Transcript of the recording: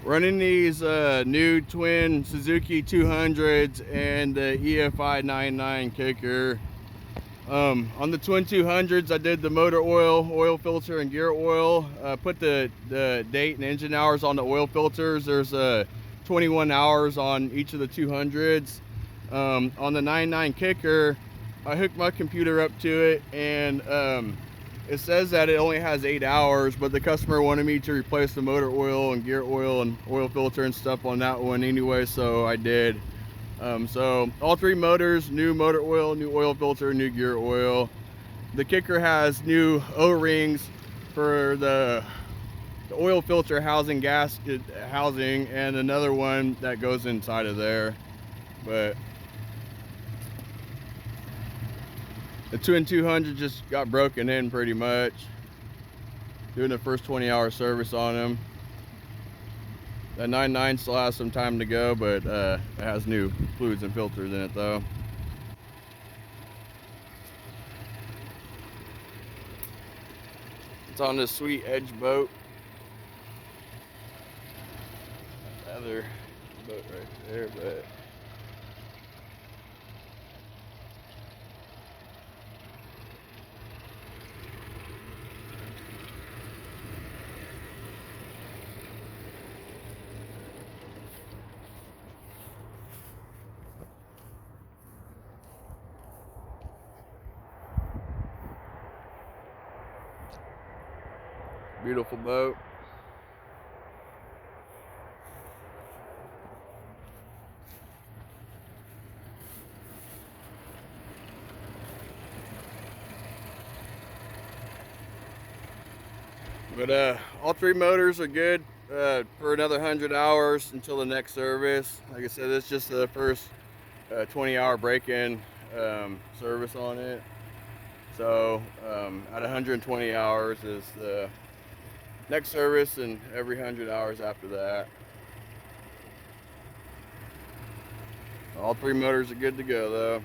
Running these new twin Suzuki 200s and the EFI 99 kicker. On the twin 200s, I did the motor oil filter, and gear oil. Put the date and engine hours on the oil filters. There's 21 hours on each of the 200s. On the 99 kicker, I hooked my computer up to it, and it says that it only has 8 hours, but the customer wanted me to replace the motor oil and gear oil and oil filter and stuff on that one anyway, so I did. So all three motors, new motor oil, new oil filter, new gear oil. The kicker has new O-rings for the oil filter housing, gasket housing, and another one that goes inside of there. But the twin 200 just got broken in pretty much. Doing the first 20-hour service on them. The 99 still has some time to go, but it has new fluids and filters in it though. It's on this sweet edge boat. Another boat right there, but beautiful boat. But all three motors are good for another 100 hours until the next service. Like I said, this is just the first 20-hour break-in service on it. So at 120 hours is the next service, and every 100 hours after that. All three motors are good to go though.